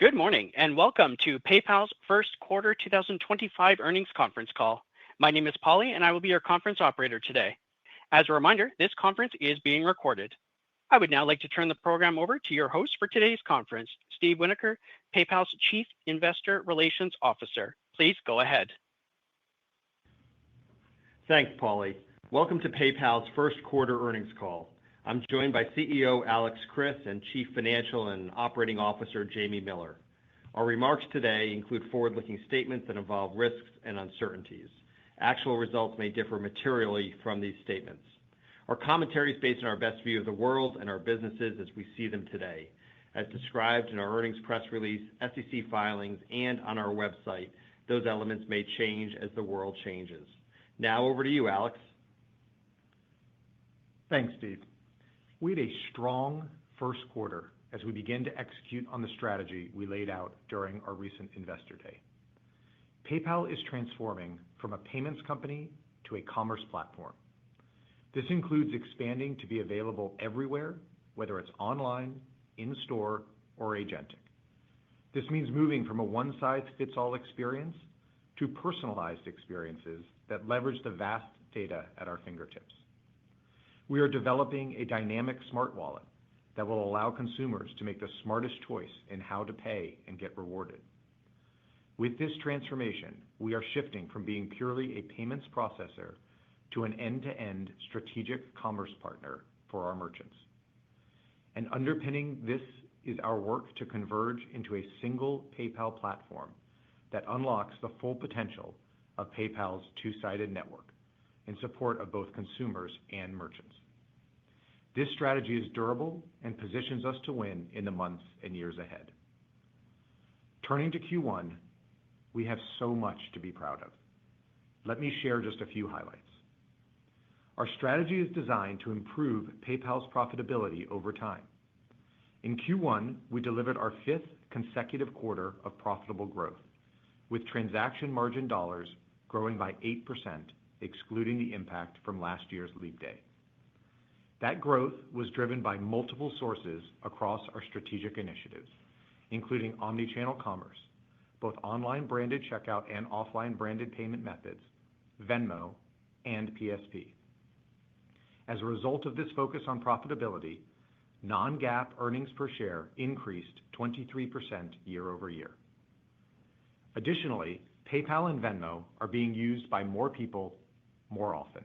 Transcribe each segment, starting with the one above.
Good morning and welcome to PayPal's first quarter 2025 earnings conference call. My name is Polly and I will be your conference operator today. As a reminder, this conference is being recorded. I would now like to turn the program over to your host for today's conference, Steve Winoker, PayPal's Chief Investor Relations Officer. Please go ahead. Thanks, Polly. Welcome to PayPal's first quarter earnings call. I'm joined by CEO Alex Chriss and Chief Financial and Operating Officer Jamie Miller. Our remarks today include forward-looking statements that involve risks and uncertainties. Actual results may differ materially from these statements. Our commentary is based on our best view of the world and our businesses as we see them today. As described in our earnings press release, SEC filings, and on our website, those elements may change as the world changes. Now over to you, Alex. Thanks, Steve. We had a strong first quarter as we begin to execute on the strategy we laid out during our recent Investor Day. PayPal is transforming from a payments company to a commerce platform. This includes expanding to be available everywhere, whether it's online, in-store, or agentic. This means moving from a one-size-fits-all experience to personalized experiences that leverage the vast data at our fingertips. We are developing a dynamic smart wallet that will allow consumers to make the smartest choice in how to pay and get rewarded. With this transformation, we are shifting from being purely a payments processor to an end-to-end strategic commerce partner for our merchants. And underpinning this is our work to converge into a single PayPal platform that unlocks the full potential of PayPal's two-sided network in support of both consumers and merchants. This strategy is durable and positions us to win in the months and years ahead. Turning to Q1, we have so much to be proud of. Let me share just a few highlights. Our strategy is designed to improve PayPal's profitability over time. In Q1, we delivered our fifth consecutive quarter of profitable growth, with transaction margin dollars growing by 8%, excluding the impact from last year's leap day. That growth was driven by multiple sources across our strategic initiatives, including omnichannel commerce, both online branded checkout and offline branded payment methods, Venmo, and PSP. As a result of this focus on profitability, non-GAAP earnings per share increased 23% year over year. Additionally, PayPal and Venmo are being used by more people more often.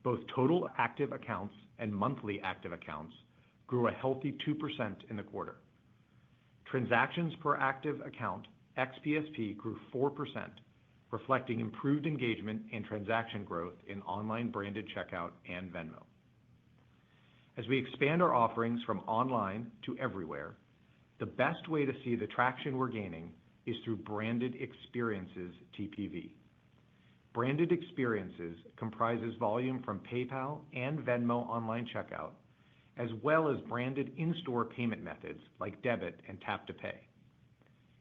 Both total active accounts and monthly active accounts grew a healthy 2% in the quarter. Transactions per active account, ex-PSP, grew 4%, reflecting improved engagement and transaction growth in online branded checkout and Venmo. As we expand our offerings from online to everywhere, the best way to see the traction we're gaining is through branded experiences TPV. Branded experiences comprises volume from PayPal and Venmo online checkout, as well as branded in-store payment methods like debit and tap to pay.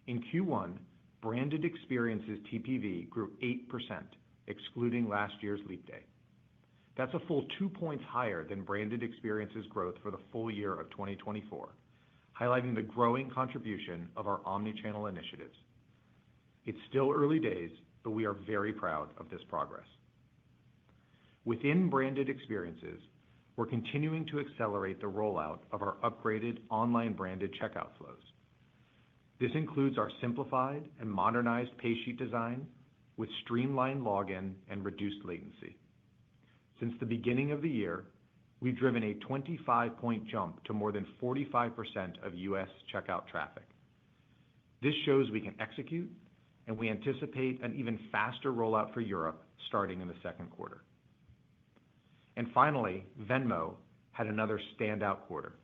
In Q1, branded experiences TPV grew 8%, excluding last year's leap day. That's a full 2 points higher than branded experiences growth for the full year of 2024, highlighting the growing contribution of our omnichannel initiatives. It's still early days, but we are very proud of this progress. Within branded experiences, we're continuing to accelerate the rollout of our upgraded online branded checkout flows. This includes our simplified and modernized paysheet design with streamlined login and reduced latency. Since the beginning of the year, we've driven a 25-point jump to more than 45% of U.S. checkout traffic. This shows we can execute, and we anticipate an even faster rollout for Europe starting in the second quarter. And finally, Venmo had another standout quarter.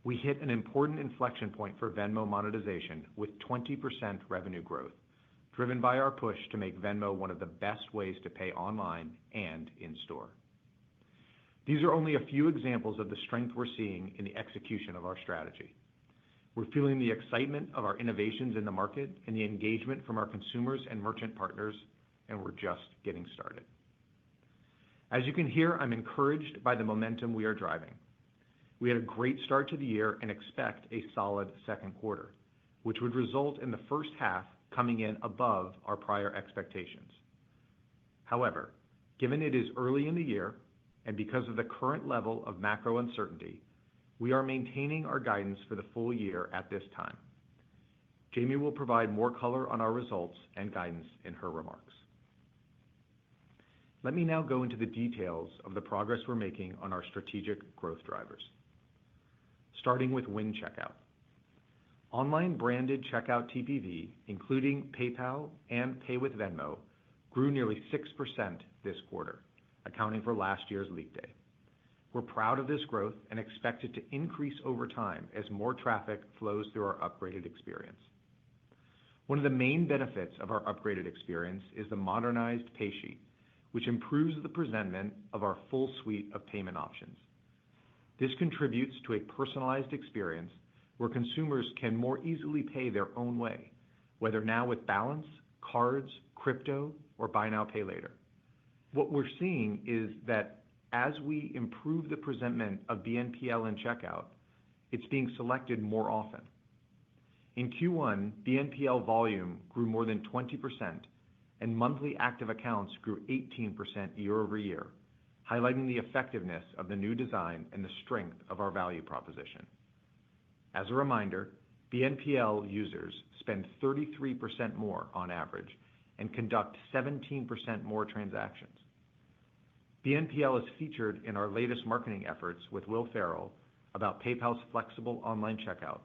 We hit an important inflection point for Venmo monetization with 20% revenue growth, driven by our push to make Venmo one of the best ways to pay online and in-store. These are only a few examples of the strength we're seeing in the execution of our strategy. We're feeling the excitement of our innovations in the market and the engagement from our consumers and merchant partners, and we're just getting started. As you can hear, I'm encouraged by the momentum we are driving. We had a great start to the year and expect a solid second quarter, which would result in the first half coming in above our prior expectations. However, given it is early in the year and because of the current level of macro uncertainty, we are maintaining our guidance for the full year at this time. Jamie will provide more color on our results and guidance in her remarks. Let me now go into the details of the progress we're making on our strategic growth drivers. Starting with Win Checkout. Online branded checkout TPV, including PayPal and Pay with Venmo, grew nearly 6% this quarter, accounting for last year's leap day. We're proud of this growth and expect it to increase over time as more traffic flows through our upgraded experience. One of the main benefits of our upgraded experience is the modernized pay sheet, which improves the presentment of our full suite of payment options. This contributes to a personalized experience where consumers can more easily pay their own way, whether now with balance, cards, crypto, or buy now, pay later. What we're seeing is that as we improve the presentment of BNPL in checkout, it's being selected more often. In Q1, BNPL volume grew more than 20%, and monthly active accounts grew 18% year over year, highlighting the effectiveness of the new design and the strength of our value proposition. As a reminder, BNPL users spend 33% more on average and conduct 17% more transactions. BNPL is featured in our latest marketing efforts with Will Ferrell about PayPal's flexible online checkout,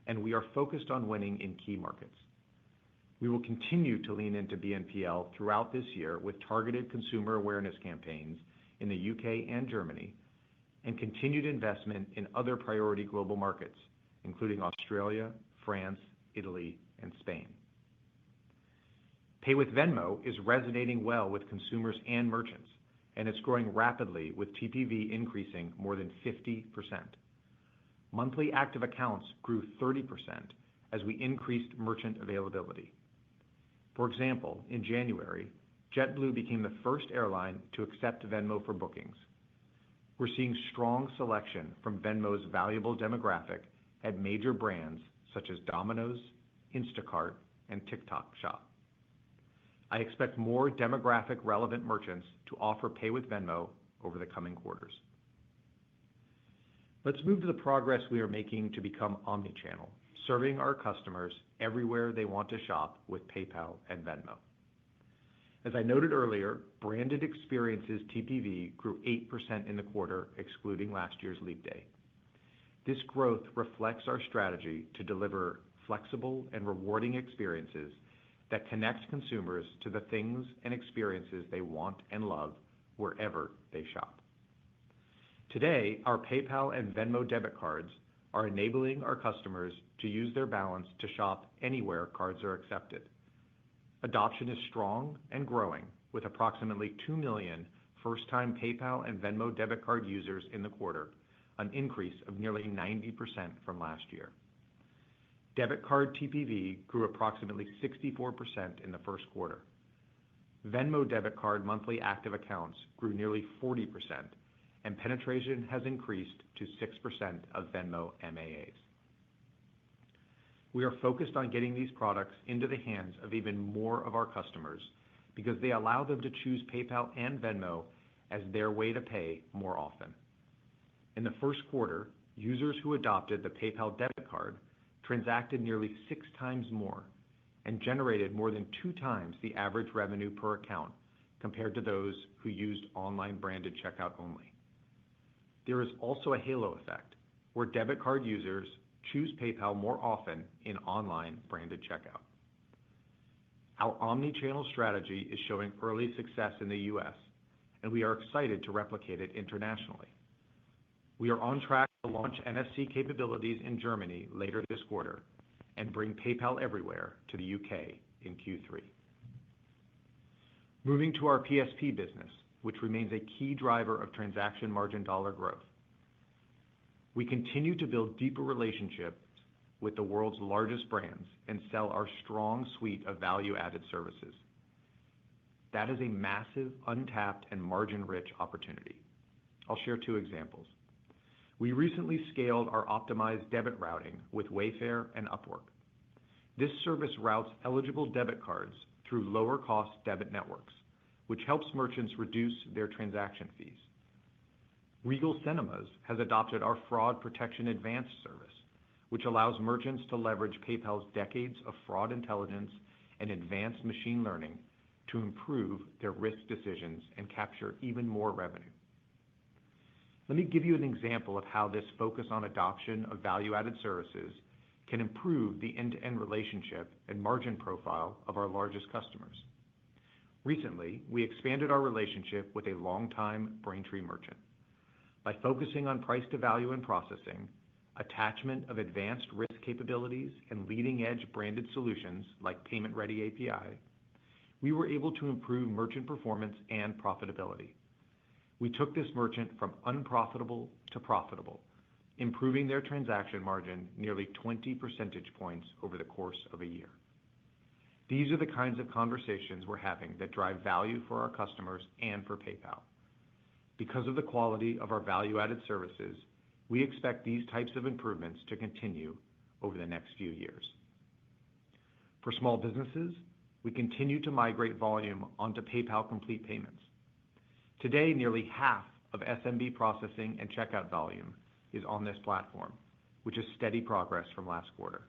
and we are focused on winning in key markets. We will continue to lean into BNPL throughout this year with targeted consumer awareness campaigns in the UK and Germany, and continued investment in other priority global markets, including Australia, France, Italy, and Spain. Pay with Venmo is resonating well with consumers and merchants, and it's growing rapidly with TPV increasing more than 50%. Monthly active accounts grew 30% as we increased merchant availability. For example, in January, JetBlue became the first airline to accept Venmo for bookings. We're seeing strong selection from Venmo's valuable demographic at major brands such as Domino's, Instacart, and TikTok Shop. I expect more demographic relevant merchants to offer Pay with Venmo over the coming quarters. Let's move to the progress we are making to become omnichannel, serving our customers everywhere they want to shop with PayPal and Venmo. As I noted earlier, branded experiences TPV grew 8% in the quarter, excluding last year's leap day. This growth reflects our strategy to deliver flexible and rewarding experiences that connect consumers to the things and experiences they want and love wherever they shop. Today, our PayPal and Venmo debit cards are enabling our customers to use their balance to shop anywhere cards are accepted. Adoption is strong and growing, with approximately 2 million first-time PayPal and Venmo debit card users in the quarter, an increase of nearly 90% from last year. Debit card TPV grew approximately 64% in the first quarter. Venmo debit card monthly active accounts grew nearly 40%, and penetration has increased to 6% of Venmo MAAs. We are focused on getting these products into the hands of even more of our customers because they allow them to choose PayPal and Venmo as their way to pay more often. In the first quarter, users who adopted the PayPal debit card transacted nearly 6 times more and generated more than 2 times the average revenue per account compared to those who used online branded checkout only. There is also a halo effect, where debit card users choose PayPal more often in online branded checkout. Our omni-channel strategy is showing early success in the US, and we are excited to replicate it internationally. We are on track to launch NFC capabilities in Germany later this quarter and bring PayPal Everywhere to the UK in Q3. Moving to our PSP business, which remains a key driver of transaction margin dollar growth. We continue to build deeper relationships with the world's largest brands and sell our strong suite of value-added services. That is a massive, untapped, and margin-rich opportunity. I'll share 2 examples. We recently scaled our optimized debit routing with Wayfair and Upwork, This service routes eligible debit cards through lower-cost debit networks, which helps merchants reduce their transaction fees. Regal Cinemas has adopted our Fraud Protection Advanced service, which allows merchants to leverage PayPal's decades of fraud intelligence and advanced machine learning to improve their risk decisions and capture even more revenue. Let me give you an example of how this focus on adoption of value-added services can improve the end-to-end relationship and margin profile of our largest customers. Recently, we expanded our relationship with a longtime Braintree merchant. By focusing on price to value and processing, attachment of advanced risk capabilities, and leading-edge branded solutions like Payment Ready API, we were able to improve merchant performance and profitability. We took this merchant from unprofitable to profitable, improving their transaction margin nearly 20 percentage points over the course of a year. These are the kinds of conversations we're having that drive value for our customers and for PayPal. Because of the quality of our value-added services, we expect these types of improvements to continue over the next few years. For small businesses, we continue to migrate volume onto PayPal Complete Payments. Today, nearly half of SMB processing and checkout volume is on this platform, which is steady progress from last quarter.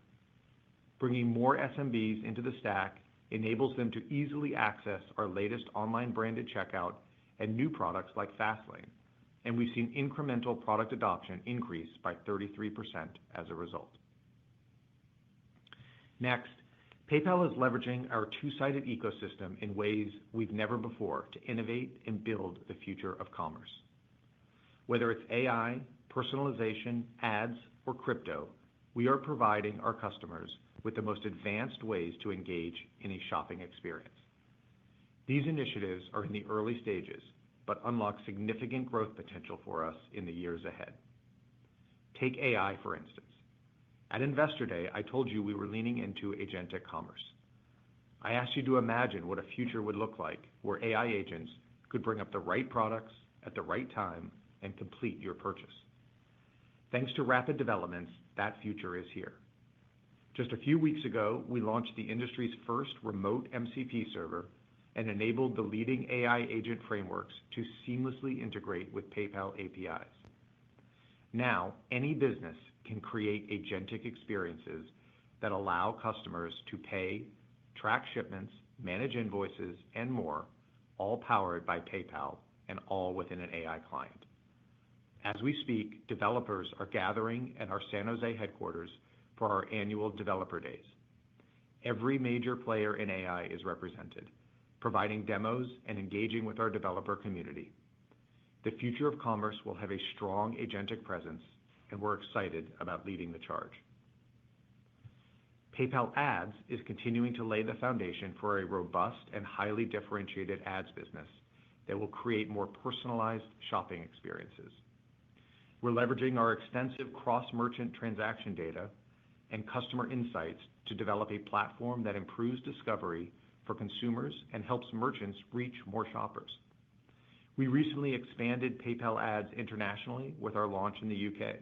Bringing more SMBs into the stack enables them to easily access our latest online branded checkout and new products like Fastlane, and we've seen incremental product adoption increase by 33% as a result. Next, PayPal is leveraging our two-sided ecosystem in ways we've never before to innovate and build the future of commerce. Whether it's AI, personalization, ads, or crypto, we are providing our customers with the most advanced ways to engage in a shopping experience. These initiatives are in the early stages, but unlock significant growth potential for us in the years ahead. Take AI, for instance. At Investor Day, I told you we were leaning into agentic commerce. I asked you to imagine what a future would look like where AI agents could bring up the right products at the right time and complete your purchase. Thanks to rapid developments, that future is here. Just a few weeks ago, we launched the industry's first remote MCP server and enabled the leading AI agent frameworks to seamlessly integrate with PayPal APIs. Now, any business can create agentic experiences that allow customers to pay, track shipments, manage invoices, and more, all powered by PayPal and all within an AI client. As we speak, developers are gathering at our San Jose headquarters for our annual Developer Days. Every major player in AI is represented, providing demos and engaging with our developer community. The future of commerce will have a strong agentic presence, and we're excited about leading the charge. PayPal Ads is continuing to lay the foundation for a robust and highly differentiated ads business that will create more personalized shopping experiences. We're leveraging our extensive cross-merchant transaction data and customer insights to develop a platform that improves discovery for consumers and helps merchants reach more shoppers. We recently expanded PayPal Ads internationally with our launch in the UK.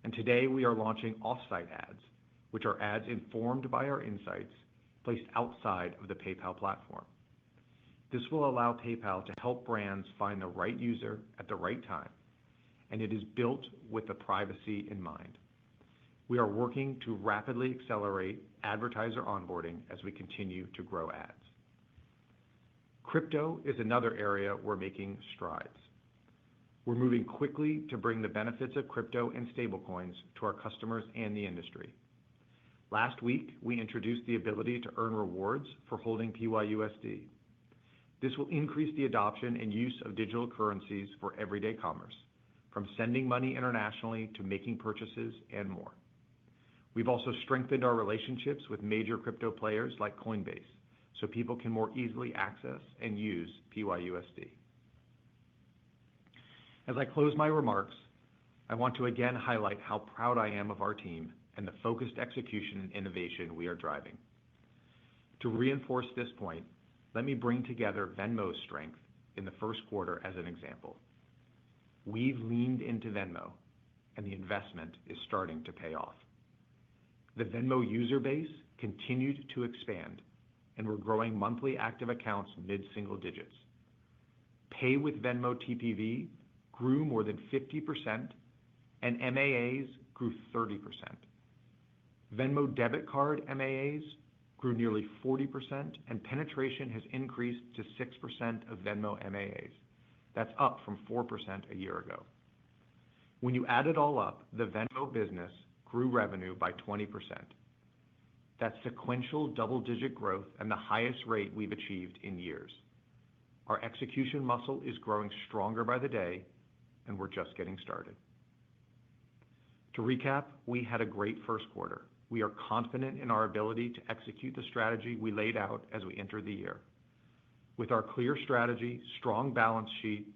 And today we are launching off-site ads, which are ads informed by our insights placed outside of the PayPal platform. This will allow PayPal to help brands find the right user at the right time, and it is built with the privacy in mind. We are working to rapidly accelerate advertiser onboarding as we continue to grow ads. Crypto is another area we're making strides. We're moving quickly to bring the benefits of crypto and stablecoins to our customers and the industry. Last week, we introduced the ability to earn rewards for holding PYUSD. This will increase the adoption and use of digital currencies for everyday commerce, from sending money internationally to making purchases and more. We've also strengthened our relationships with major crypto players like Coinbase, so people can more easily access and use PYUSD. As I close my remarks, I want to again highlight how proud I am of our team and the focused execution and innovation we are driving. To reinforce this point, let me bring together Venmo's strength in the first quarter as an example. We've leaned into Venmo, and the investment is starting to pay off. The Venmo user base continued to expand, and we're growing monthly active accounts mid-single digits. Pay with Venmo TPV grew more than 50%, and MAAs grew 30%. Venmo debit card MAAs grew nearly 40%, and penetration has increased to 6% of Venmo MAAs. That's up from 4% a year ago. When you add it all up, the Venmo business grew revenue by 20%. That's sequential double-digit growth and the highest rate we've achieved in years. Our execution muscle is growing stronger by the day, and we're just getting started. To recap, we had a great first quarter. We are confident in our ability to execute the strategy we laid out as we entered the year. With our clear strategy, strong balance sheet,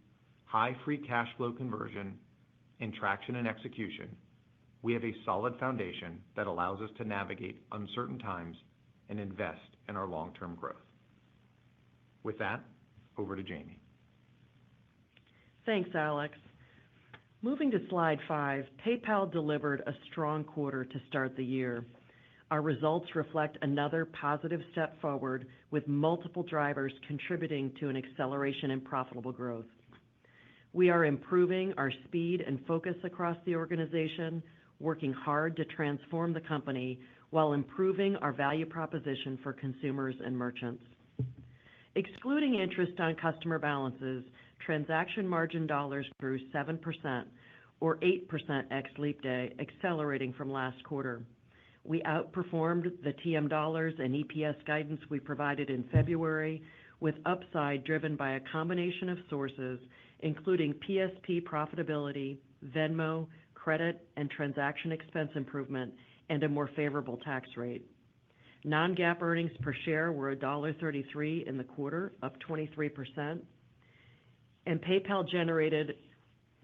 high free cash flow conversion, and traction and execution, we have a solid foundation that allows us to navigate uncertain times and invest in our long-term growth. With that, over to Jamie. Thanks, Alex. Moving to slide 5, PayPal delivered a strong quarter to start the year. Our results reflect another positive step forward, with multiple drivers contributing to an acceleration in profitable growth. We are improving our speed and focus across the organization, working hard to transform the company while improving our value proposition for consumers and merchants. Excluding interest on customer balances, transaction margin dollars grew 7%, or 8% ex-leap day, accelerating from last quarter. We outperformed the TM dollars and EPS guidance we provided in February, with upside driven by a combination of sources, including PSP profitability, Venmo, credit and transaction expense improvement, and a more favorable tax rate. Non-GAAP earnings per share were $1.33 in the quarter, up 23%, and PayPal generated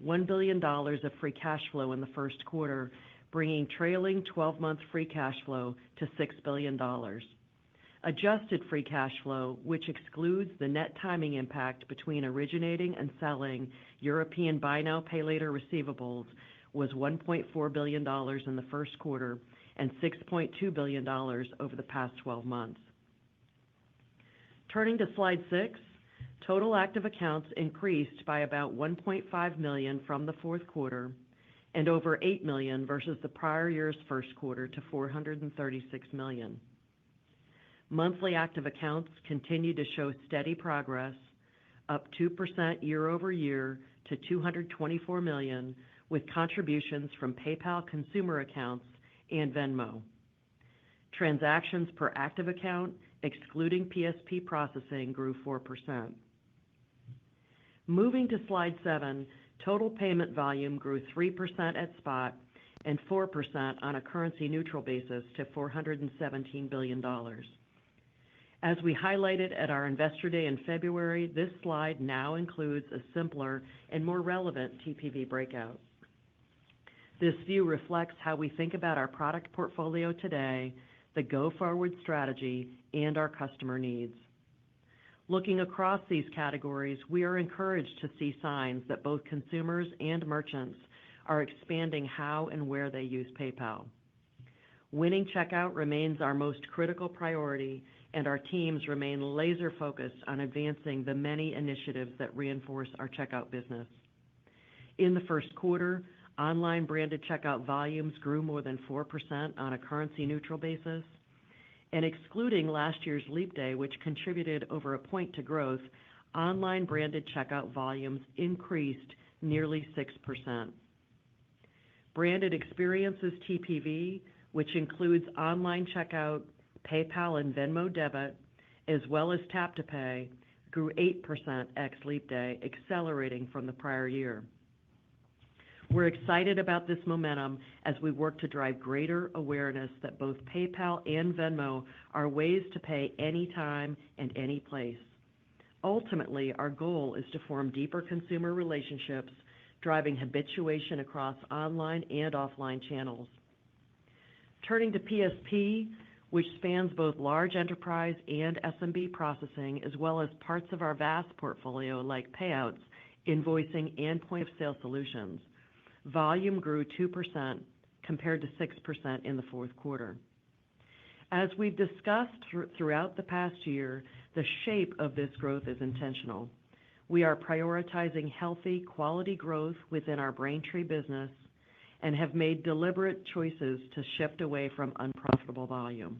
$1 billion of free cash flow in the first quarter, bringing trailing 12-month free cash flow to $6 billion. Adjusted free cash flow, which excludes the net timing impact between originating and selling European buy now, pay later receivables, was $1.4 billion in the first quarter and $6.2 billion over the past 12 months. Turning to slide 6, total active accounts increased by about 1.5 million from the fourth quarter and over 8 million versus the prior year's first quarter to 436 million. Monthly active accounts continue to show steady progress, up 2% year over year to 224 million, with contributions from PayPal consumer accounts and Venmo. Transactions per active account, excluding PSP processing, grew 4%. Moving to slide 7, total payment volume grew 3% at spot and 4% on a currency-neutral basis to $417 billion. As we highlighted at our Investor Day in February, this slide now includes a simpler and more relevant TPV breakout. This view reflects how we think about our product portfolio today, the go-forward strategy, and our customer needs. Looking across these categories, we are encouraged to see signs that both consumers and merchants are expanding how and where they use PayPal. Winning checkout remains our most critical priority, and our teams remain laser-focused on advancing the many initiatives that reinforce our checkout business. In the first quarter, online branded checkout volumes grew more than 4% on a currency-neutral basis, and excluding last year's leap day, which contributed over a point to growth, online branded checkout volumes increased nearly 6%. Branded experiences TPV, which includes online checkout, PayPal and Venmo debit, as well as Tap to Pay, grew 8% ex-leap day, accelerating from the prior year. We're excited about this momentum as we work to drive greater awareness that both PayPal and Venmo are ways to pay anytime and any place. Ultimately, our goal is to form deeper consumer relationships, driving habituation across online and offline channels. Turning to PSP, which spans both large enterprise and SMB processing, as well as parts of our VAS portfolio like payouts, invoicing, and point-of-sale solutions. Volume grew 2%, compared to 6% in the fourth quarter. As we've discussed throughout the past year, the shape of this growth is intentional. We are prioritizing healthy, quality growth within our Braintree business and have made deliberate choices to shift away from unprofitable volume.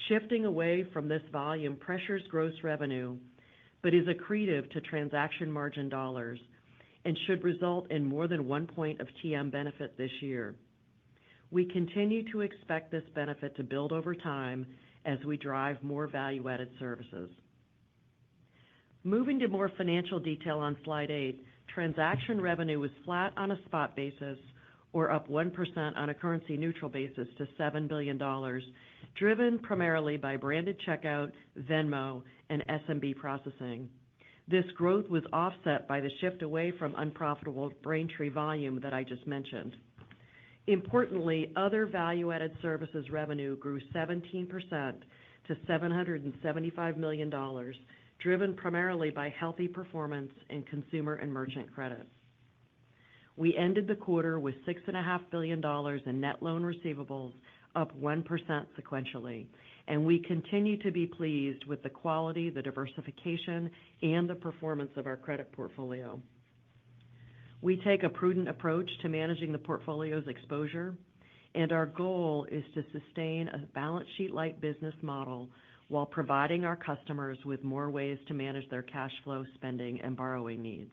Shifting away from this volume pressures gross revenue, but is accretive to transaction margin dollars and should result in more than 1 point of TM benefit this year. We continue to expect this benefit to build over time as we drive more value-added services. Moving to more financial detail on slide 8, transaction revenue was flat on a spot basis or up 1% on a currency-neutral basis to $7 billion, driven primarily by branded checkout, Venmo, and SMB processing. This growth was offset by the shift away from unprofitable Braintree volume that I just mentioned. Importantly, other value-added services revenue grew 17% to $775 million, driven primarily by healthy performance in consumer and merchant credit. We ended the quarter with $6.5 billion in net loan receivables, up 1% sequentially, and we continue to be pleased with the quality, the diversification, and the performance of our credit portfolio. We take a prudent approach to managing the portfolio's exposure, and our goal is to sustain a balance sheet-light business model while providing our customers with more ways to manage their cash flow, spending, and borrowing needs.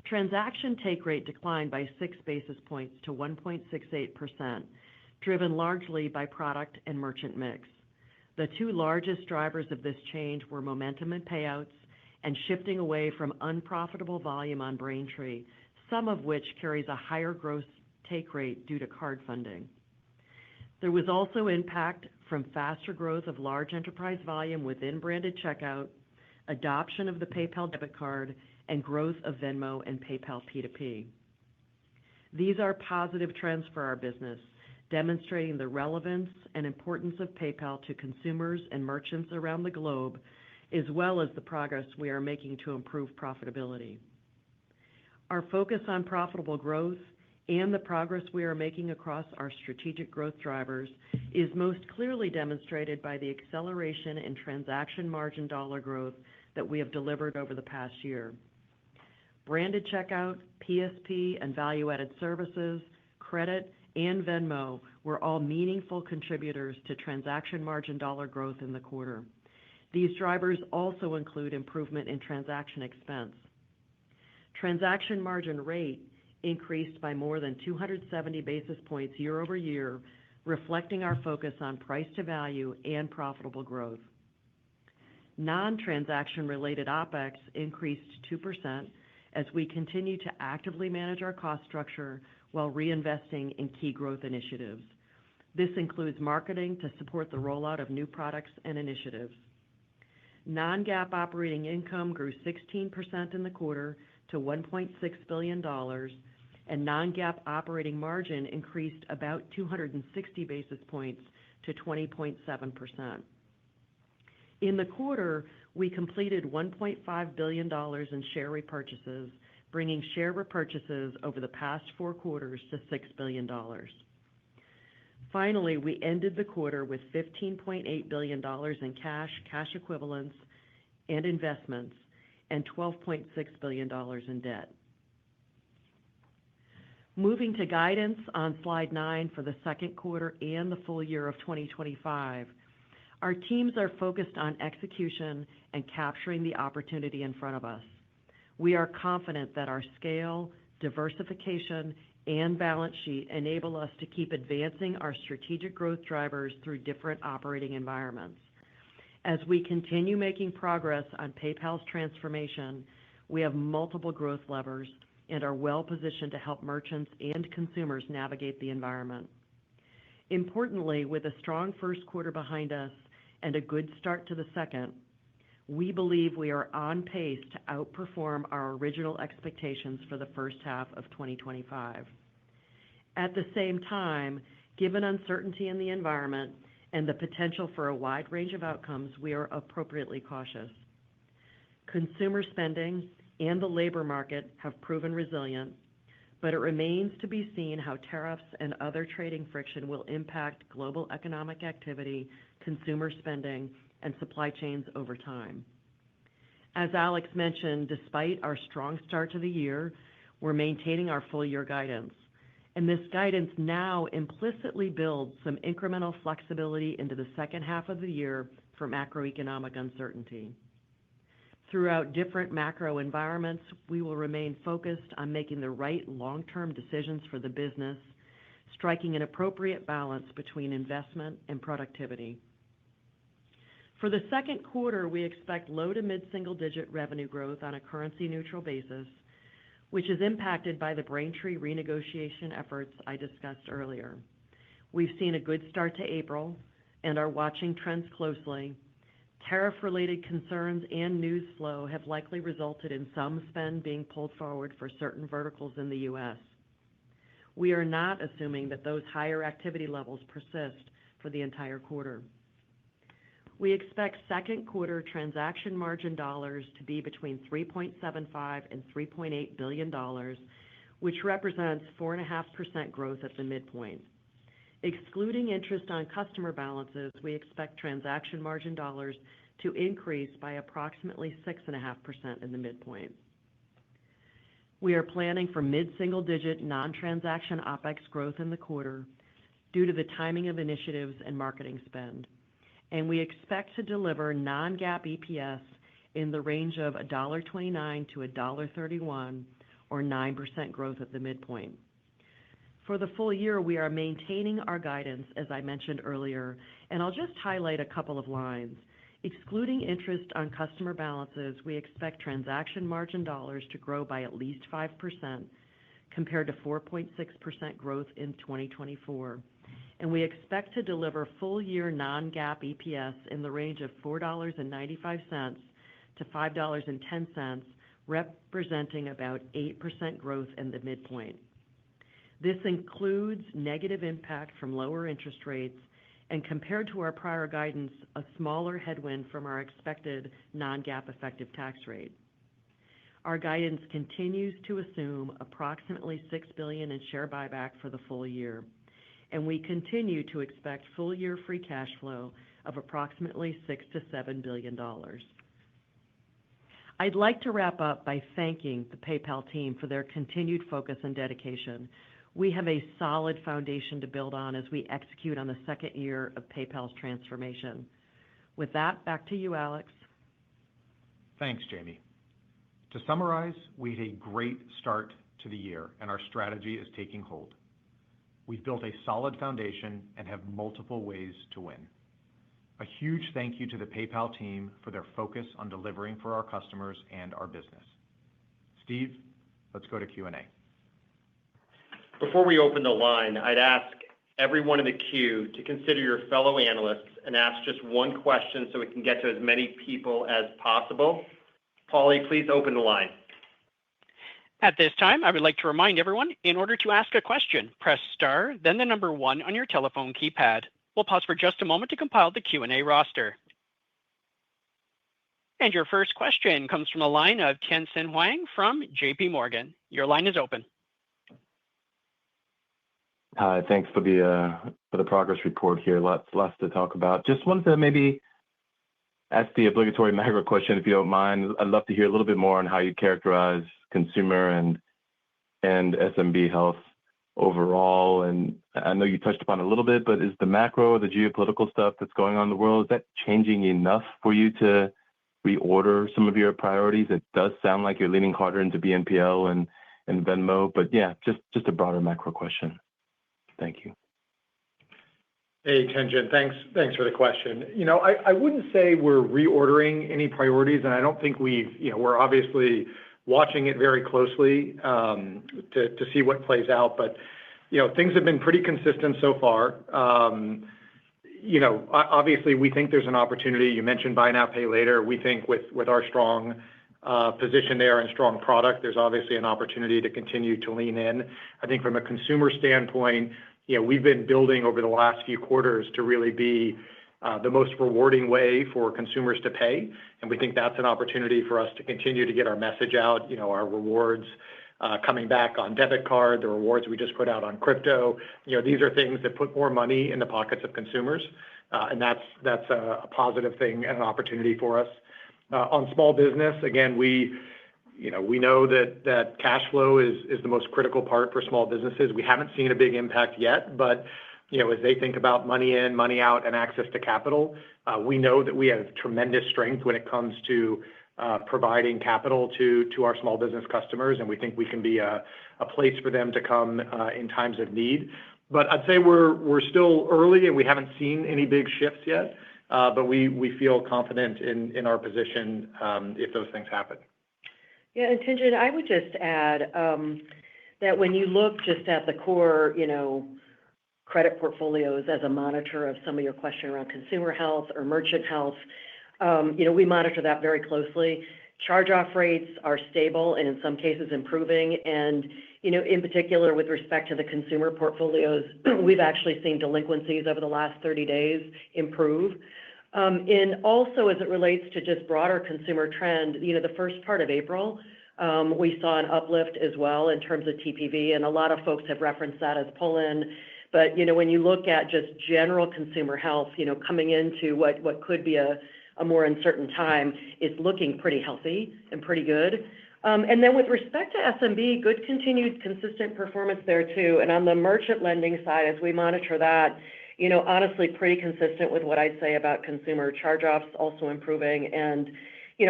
Transaction take rate declined by 6 basis points to 1.68%, driven largely by product and merchant mix. The two largest drivers of this change were momentum and payouts and shifting away from unprofitable volume on Braintree, some of which carries a higher gross take rate due to card funding. There was also impact from faster growth of large enterprise volume within branded checkout, adoption of the PayPal debit card, and growth of Venmo and PayPal P2P. These are positive trends for our business, demonstrating the relevance and importance of PayPal to consumers and merchants around the globe, as well as the progress we are making to improve profitability. Our focus on profitable growth and the progress we are making across our strategic growth drivers is most clearly demonstrated by the acceleration in transaction margin dollar growth that we have delivered over the past year. Branded checkout, PSP, and value-added services, credit, and Venmo were all meaningful contributors to transaction margin dollar growth in the quarter. These drivers also include improvement in transaction expense. Transaction margin rate increased by more than 270 basis points year over year, reflecting our focus on price to value and profitable growth. Non-transaction related OpEx increased 2% as we continue to actively manage our cost structure while reinvesting in key growth initiatives. This includes marketing to support the rollout of new products and initiatives. Non-GAAP operating income grew 16% in the quarter to $1.6 billion, and non-GAAP operating margin increased about 260 basis points to 20.7%. In the quarter, we completed $1.5 billion in share repurchases, bringing share repurchases over the past 4 quarters to $6 billion. Finally, we ended the quarter with $15.8 billion in cash, cash equivalents, and investments, and $12.6 billion in debt. Moving to guidance on slide 9 for the second quarter and the full year of 2025, our teams are focused on execution and capturing the opportunity in front of us. We are confident that our scale, diversification, and balance sheet enable us to keep advancing our strategic growth drivers through different operating environments. As we continue making progress on PayPal's transformation, we have multiple growth levers and are well positioned to help merchants and consumers navigate the environment. Importantly, with a strong first quarter behind us and a good start to the second, we believe we are on pace to outperform our original expectations for the first half of 2025. At the same time, given uncertainty in the environment and the potential for a wide range of outcomes, we are appropriately cautious. Consumer spending and the labor market have proven resilient, but it remains to be seen how tariffs and other trading friction will impact global economic activity, consumer spending, and supply chains over time. As Alex mentioned, despite our strong start to the year, we're maintaining our full-year guidance. And this guidance now implicitly builds some incremental flexibility into the second half of the year for macroeconomic uncertainty. Throughout different macro environments, we will remain focused on making the right long-term decisions for the business, striking an appropriate balance between investment and productivity. For the second quarter, we expect low to mid-single-digit revenue growth on a currency-neutral basis, which is impacted by the Braintree renegotiation efforts I discussed earlier. We've seen a good start to April and are watching trends closely. Tariff-related concerns and news flow have likely resulted in some spend being pulled forward for certain verticals in the U.S. We are not assuming that those higher activity levels persist for the entire quarter. We expect second quarter transaction margin dollars to be between $3.75 and $3.8 billion, which represents 4.5% growth at the midpoint. Excluding interest on customer balances, we expect transaction margin dollars to increase by approximately 6.5% in the midpoint. We are planning for mid-single-digit non-transaction OpEx growth in the quarter due to the timing of initiatives and marketing spend. And we expect to deliver non-GAAP EPS in the range of $1.29 to $1.31, or 9% growth at the midpoint. For the full year, we are maintaining our guidance, as I mentioned earlier, and I'll just highlight a couple of lines. Excluding interest on customer balances, we expect transaction margin dollars to grow by at least 5%, compared to 4.6% growth in 2024. And we expect to deliver full-year non-GAAP EPS in the range of $4.95 to $5.10, representing about 8% growth in the midpoint. This includes negative impact from lower interest rates and, compared to our prior guidance, a smaller headwind from our expected non-GAAP effective tax rate. Our guidance continues to assume approximately $6 billion in share buyback for the full year, and we continue to expect full-year free cash flow of approximately $6 to $7 billion. I'd like to wrap up by thanking the PayPal team for their continued focus and dedication. We have a solid foundation to build on as we execute on the second year of PayPal's transformation. With that, back to you, Alex. Thanks, Jamie. To summarize, we had a great start to the year, and our strategy is taking hold. We've built a solid foundation and have multiple ways to win. A huge thank you to the PayPal team for their focus on delivering for our customers and our business. Steve, let's go to Q&A. Before we open the line, I'd ask everyone in the queue to consider your fellow analysts and ask just one question so we can get to as many people as possible. Paulie, please open the line. At this time, I would like to remind everyone, in order to ask a question, press star, then the number 1 on your telephone keypad. We'll pause for just a moment to compile the Q&A roster. And your first question comes from a line of Tien-Tsin Huang from JP Morgan. Your line is open. Hi, thanks for the progress report here. Lots to talk about. Just wanted to maybe ask the obligatory macro question, if you don't mind. I'd love to hear a little bit more on how you characterize consumer and SMB health overall. And I know you touched upon it a little bit, but is the macro, the geopolitical stuff that's going on in the world, is that changing enough for you to reorder some of your priorities? It does sound like you're leaning harder into BNPL and Venmo, but yeah, just a broader macro question. Thank you. Hey, Tien-Tsin, thanks for the question. I wouldn't say we're reordering any priorities, and I don't think we're obviously watching it very closely to see what plays out. But, things have been pretty consistent so far. Obviously, we think there's an opportunity. You mentioned buy now, pay later. We think with our strong position there and strong product, there's obviously an opportunity to continue to lean in. I think from a consumer standpoint, we've been building over the last few quarters to really be the most rewarding way for consumers to pay. And we think that's an opportunity for us to continue to get our message out. Our rewards coming back on debit card, the rewards we just put out on crypto. These are things that put more money in the pockets of consumers, and that's a positive thing and an opportunity for us. On small business, again, we know that cash flow is the most critical part for small businesses. We haven't seen a big impact yet, but as they think about money in, money out, and access to capital, we know that we have tremendous strength when it comes to providing capital to our small business customers, and we think we can be a place for them to come in times of need. But I'd say we're still early, and we haven't seen any big shifts yet, but we feel confident in our position if those things happen. Yeah, and Tien-Tsin, I would just add that when you look just at the core, credit portfolios as a monitor of some of your question around consumer health or merchant health, we monitor that very closely. Charge-off rates are stable and in some cases improving. And, in particular, with respect to the consumer portfolios, we've actually seen delinquencies over the last 30 days improve. And also, as it relates to just broader consumer trend, the first part of April, we saw an uplift as well in terms of TPV, and a lot of folks have referenced that as pull-in. But, when you look at just general consumer health, coming into what could be a more uncertain time, it's looking pretty healthy and pretty good. And then with respect to SMB, good continued consistent performance there too. And on the merchant lending side, as we monitor that, honestly, pretty consistent with what I'd say about consumer charge-offs also improving. And,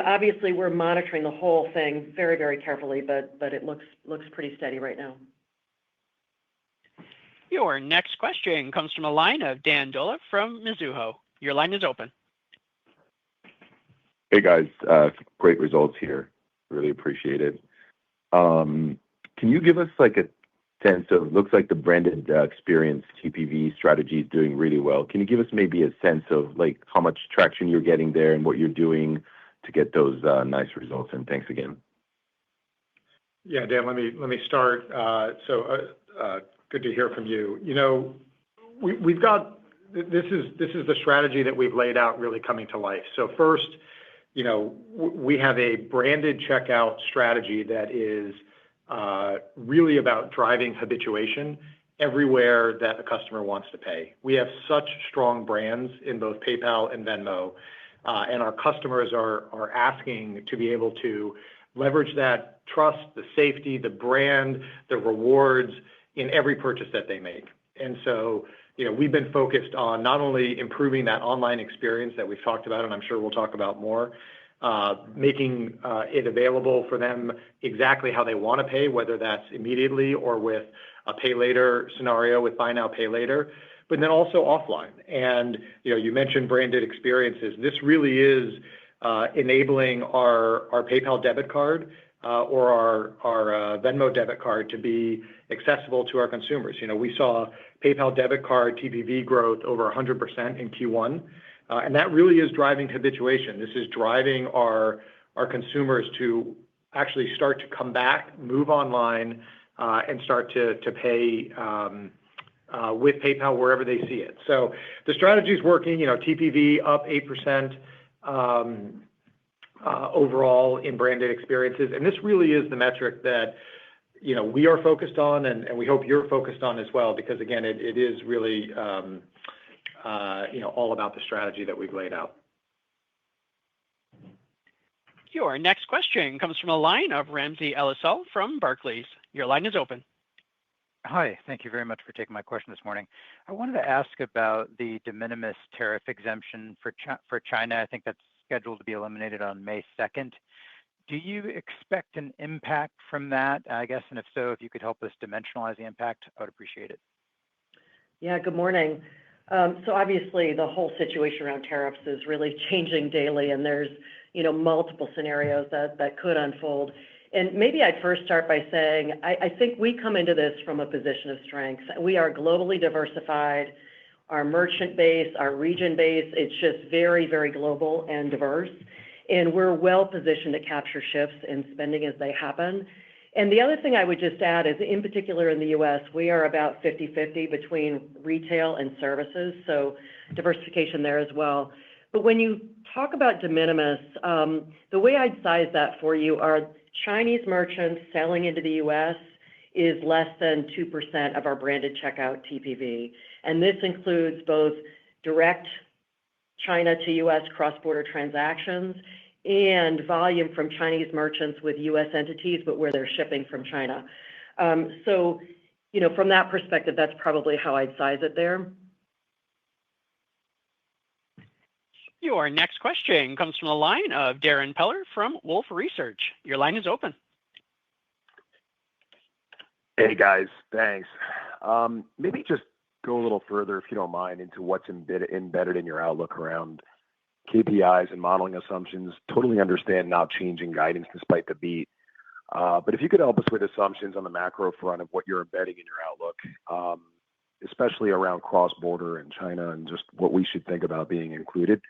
obviously, we're monitoring the whole thing very, very carefully, but it looks pretty steady right now. Your next question comes from a line of Dan Dolev from Mizuho. Your line is open. Hey, guys. Great results here. Really appreciate it. Can you give us a sense of, looks like the branded experience TPV strategy is doing really well. Can you give us maybe a sense of how much traction you're getting there and what you're doing to get those nice results? And thanks again. Yeah, Dan, let me start. Good to hear from you. We've got this is the strategy that we've laid out really coming to life. So first, we have a branded checkout strategy that is really about driving habituation everywhere that the customer wants to pay. We have such strong brands in both PayPal and Venmo, and our customers are asking to be able to leverage that trust, the safety, the brand, the rewards in every purchase that they make. And so, we've been focused on not only improving that online experience that we've talked about, and I'm sure we'll talk about more, making it available for them exactly how they want to pay, whether that's immediately or with a pay later scenario with buy now, pay later, but then also offline. And, you mentioned branded experiences. This really is enabling our PayPal debit card or our Venmo debit card to be accessible to our consumers. We saw PayPal debit card TPV growth over 100% in Q1, and that really is driving habituation. This is driving our consumers to actually start to come back, move online, and start to pay with PayPal wherever they see it. So the strategy is working. TPV up 8%. Overall in branded experiences. And this really is the metric that, we are focused on and we hope you're focused on as well, because again, it is really, all about the strategy that we've laid out. Your next question comes from a line of Ramsey El-Assal from Barclays. Your line is open. Hi, thank you very much for taking my question this morning. I wanted to ask about the de minimis tariff exemption for China. I think that's scheduled to be eliminated on May 2nd. Do you expect an impact from that, I guess? And if so, if you could help us dimensionalize the impact, I would appreciate it. Yeah, good morning. So obviously the whole situation around tariffs is really changing daily, and there's, multiple scenarios that could unfold. And maybe I'd first start by saying, I think we come into this from a position of strength. We are globally diversified. Our merchant base, our region base, it's just very, very global and diverse. And we're well positioned to capture shifts in spending as they happen. And the other thing I would just add is, in particular in the U.S., we are about 50-50 between retail and services, so diversification there as well. But when you talk about de minimis, the way I'd size that for you are Chinese merchants selling into the U.S. is less than 2% of our branded checkout TPV. And this includes both direct China to U.S. cross-border transactions and volume from Chinese merchants with U.S. entities, but where they're shipping from China. So, from that perspective, that's probably how I'd size it there. Your next question comes from the line of Darrin Peller from Wolfe Research. Your line is open. Hey, guys. Thanks. Maybe just go a little further, if you don't mind, into what's embedded in your outlook around KPIs and modeling assumptions. Totally understand not changing guidance despite the beat. But if you could help us with assumptions on the macro front of what you're embedding in your outlook, especially around cross-border and China and just what we should think about being included,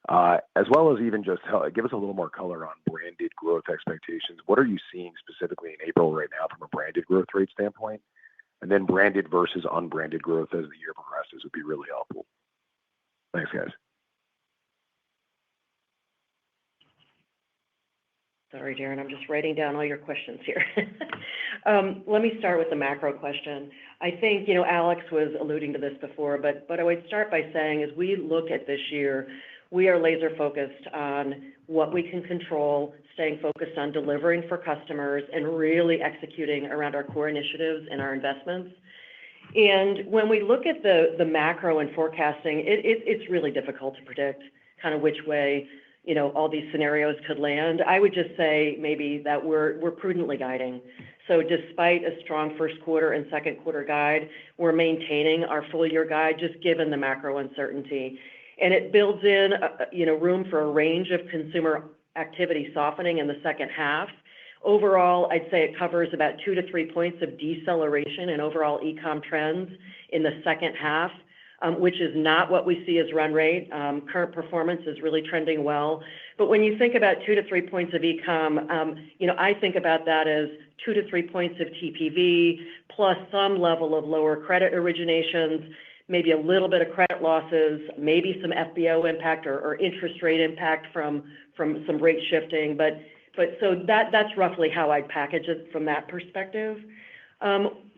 as well as even just give us a little more color on branded growth expectations. What are you seeing specifically in April right now from a branded growth rate standpoint? And then branded versus unbranded growth as the year progresses would be really helpful. Thanks, guys. Sorry, Darren, I'm just writing down all your questions here. Let me start with the macro question. I think, Alex was alluding to this before, but I would start by saying as we look at this year, we are laser focused on what we can control, staying focused on delivering for customers and really executing around our core initiatives and our investments. And when we look at the macro and forecasting, it's really difficult to predict kind of which way all these scenarios could land. I would just say maybe that we're prudently guiding. So despite a strong first quarter and second quarter guide, we're maintaining our full year guide just given the macro uncertainty. And it builds in room for a range of consumer activity softening in the second half. Overall, I'd say it covers about 2 to 3 points of deceleration in overall e-com trends in the second half, which is not what we see as run rate. Current performance is really trending well. But when you think about 2 to 3 points of e-com, I think about that as 2 to 3 points of TPV plus some level of lower credit originations, maybe a little bit of credit losses, maybe some FBO impact or interest rate impact from some rate shifting. But so that's roughly how I'd package it from that perspective.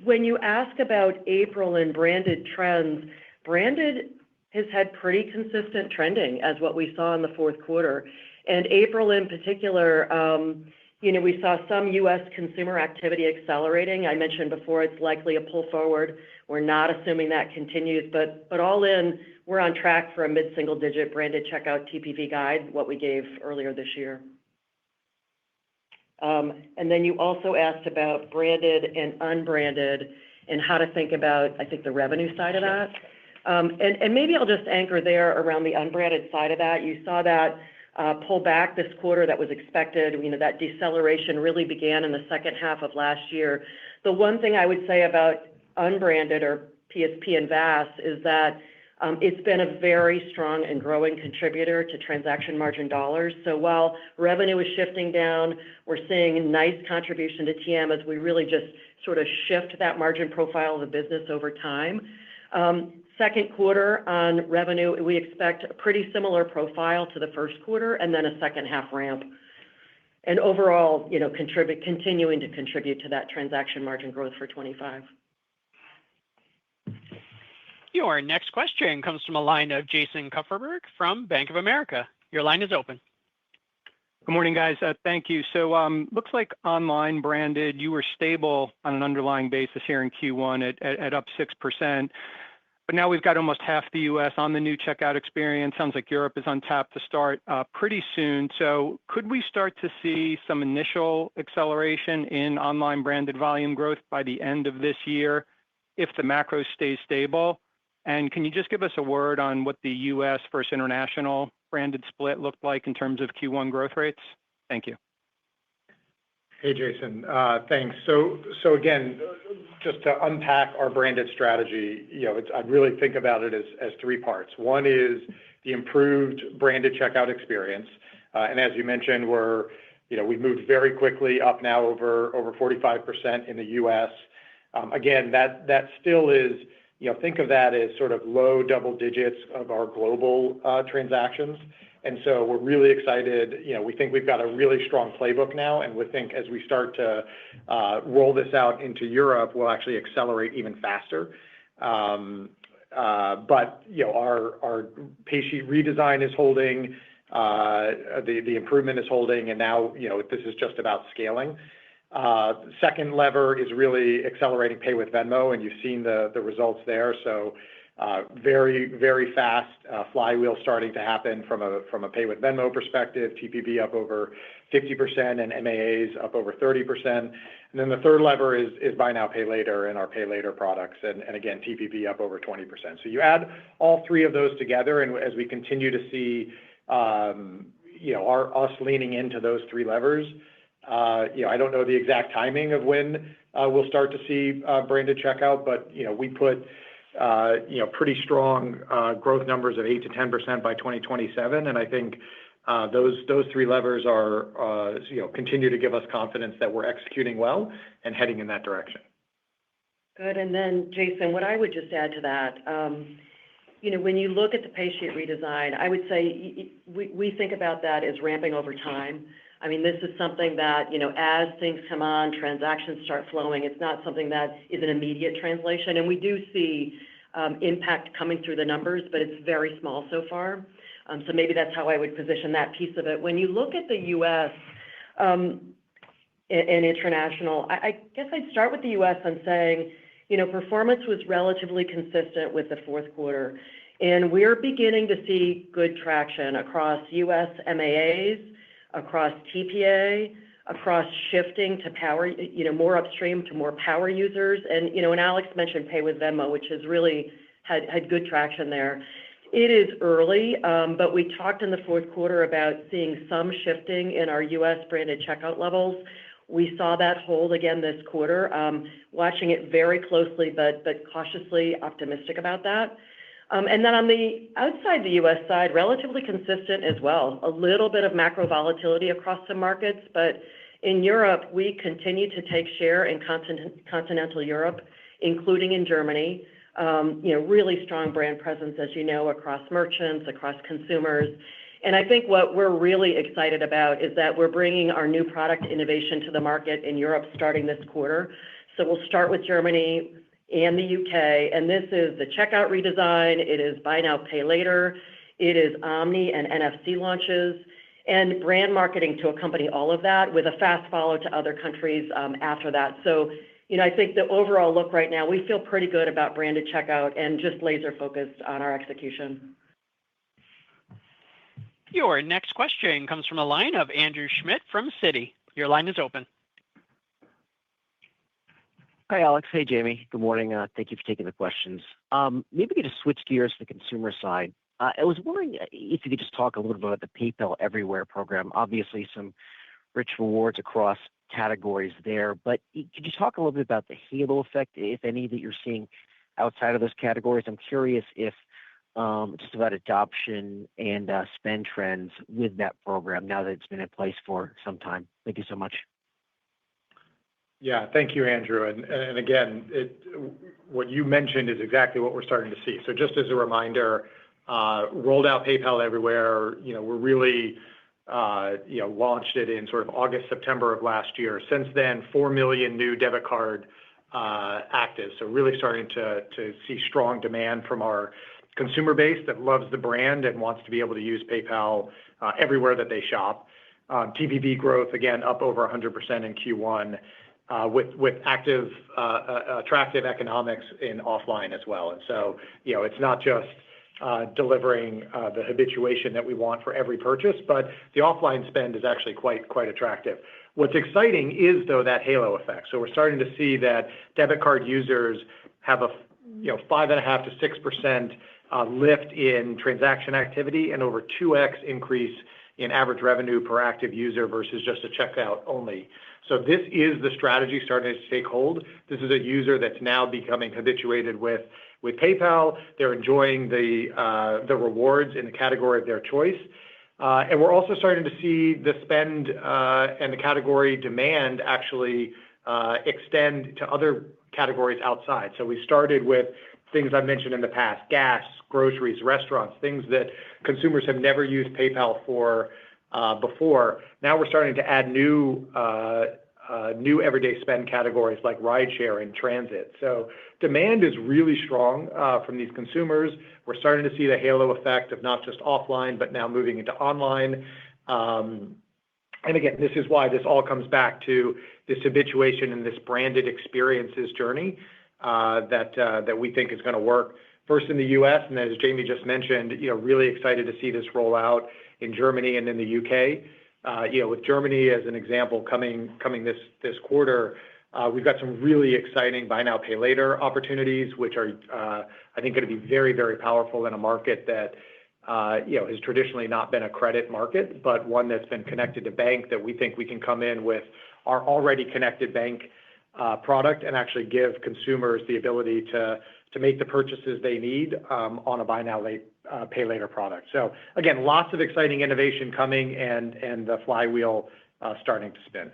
When you ask about April and branded trends, branded has had pretty consistent trending as what we saw in the fourth quarter. And April in particular, we saw some U.S. consumer activity accelerating. I mentioned before it's likely a pull forward. We're not assuming that continues, but all in, we're on track for a mid-single-digit branded checkout TPV guide, what we gave earlier this year. And then you also asked about branded and unbranded and how to think about, I think, the revenue side of that. And maybe I'll just anchor there around the unbranded side of that. You saw that pull back this quarter that was expected. That deceleration really began in the second half of last year. The one thing I would say about unbranded or PSP and VAS is that it's been a very strong and growing contributor to transaction margin dollars. So while revenue is shifting down, we're seeing a nice contribution to TM as we really just sort of shift that margin profile of the business over time. Second quarter on revenue, we expect a pretty similar profile to the first quarter and then a second half ramp. And overall, continuing to contribute to that transaction margin growth for 25. Your next question comes from a line of Jason Kupferberg from Bank of America. Your line is open. Good morning, guys. Thank you. So looks like online branded, you were stable on an underlying basis here in Q1 at up 6%. But now we've got almost half the U.S. on the new checkout experience. Sounds like Europe is on tap to start pretty soon. So could we start to see some initial acceleration in online branded volume growth by the end of this year if the macro stays stable? And can you just give us a word on what the U.S. versus international branded split looked like in terms of Q1 growth rates? Thank you. Hey, Jason. Thanks. So again, just to unpack our branded strategy, I really think about it as 3 parts. One is the improved branded checkout experience. And as you mentioned, we've moved very quickly up now over 45% in the U.S. Again, that still is think of that as sort of low double digits of our global transactions. And so we're really excited. We think we've got a really strong playbook now, and we think as we start to roll this out into Europe, we'll actually accelerate even faster. But our pay sheet redesign is holding, the improvement is holding, and now this is just about scaling. Second lever is really accelerating Pay with Venmo, and you've seen the results there. So very, very fast flywheel starting to happen from a Pay with Venmo perspective, TPV up over 50% and MAAs up over 30%. And then the third lever is Buy Now, Pay Later and our Pay Later products. And again, TPV up over 20%. So you add all three of those together, and as we continue to see us leaning into those three levers, I don't know the exact timing of when we'll start to see branded checkout, but we put pretty strong growth numbers of 8 to 10% by 2027, and I think those three levers are continue to give us confidence that we're executing well and heading in that direction. Good. And then, Jason, what I would just add to that, when you look at the pay sheet redesign, I would say we think about that as ramping over time. I mean, this is something that, as things come on, transactions start flowing. It's not something that is an immediate translation. And we do see impact coming through the numbers, but it's very small so far. So maybe that's how I would position that piece of it. When you look at the U.S. And international, I guess I'd start with the U.S. and saying, performance was relatively consistent with the fourth quarter. And we're beginning to see good traction across U.S. MAAs, across TPA, across shifting to power, more upstream to more power users. And, and Alex mentioned Pay with Venmo, which has really had good traction there. It is early, but we talked in the fourth quarter about seeing some shifting in our U.S. branded checkout levels. We saw that hold again this quarter, watching it very closely, but cautiously optimistic about that. And then on the outside the U.S. side, relatively consistent as well. A little bit of macro volatility across the markets, but in Europe, we continue to take share in continental Europe, including in Germany. Really strong brand presence, as you know, across merchants, across consumers. And I think what we're really excited about is that we're bringing our new product innovation to the market in Europe starting this quarter. So we'll start with Germany and the UK, and this is the checkout redesign. It is Buy Now, Pay Later. It is Omni and NFC launches, and brand marketing to accompany all of that with a fast follow to other countries after that. So, I think the overall look right now, we feel pretty good about branded checkout and just laser focused on our execution. Your next question comes from a line of Andrew Schmidt from Citi. Your line is open. Hi, Alex. Hey, Jamie. Good morning. Thank you for taking the questions. Maybe we could just switch gears to the consumer side. I was wondering if you could just talk a little bit about the PayPal Everywhere program. Obviously, some rich rewards across categories there, but could you talk a little bit about the halo effect, if any, that you're seeing outside of those categories? I'm curious if just about adoption and spend trends with that program now that it's been in place for some time. Thank you so much. Yeah, thank you, Andrew. And again, what you mentioned is exactly what we're starting to see. So just as a reminder, rolled out PayPal Everywhere. We're really launched it in sort of August, September of last year. Since then, 4 million new debit card active. So really starting to see strong demand from our consumer base that loves the brand and wants to be able to use PayPal everywhere that they shop. TPV growth, again, up over 100% in Q1 with attractive economics in offline as well. And so, it's not just delivering the habituation that we want for every purchase, but the offline spend is actually quite attractive. What's exciting is, though, that halo effect. So we're starting to see that debit card users have a 5.5 to 6% lift in transaction activity and over 2x increase in average revenue per active user versus just a checkout only. So this is the strategy starting to take hold. This is a user that's now becoming habituated with PayPal. They're enjoying the rewards in the category of their choice. And we're also starting to see the spend and the category demand actually extend to other categories outside. So we started with things I've mentioned in the past: gas, groceries, restaurants, things that consumers have never used PayPal for before. Now we're starting to add new everyday spend categories like rideshare and transit. So demand is really strong from these consumers. We're starting to see the halo effect of not just offline, but now moving into online. And again, this is why this all comes back to this habituation and this branded experiences journey that we think is going to work first in the U.S. And then, as Jamie just mentioned, really excited to see this roll out in Germany and in the U.K. With Germany as an example coming this quarter, we've got some really exciting buy now, pay later opportunities, which are, I think, going to be very, very powerful in a market that has traditionally not been a credit market, but one that's been connected to bank, that we think we can come in with our already connected bank product and actually give consumers the ability to make the purchases they need on a buy now, pay later product. So again, lots of exciting innovation coming and the flywheel starting to spin.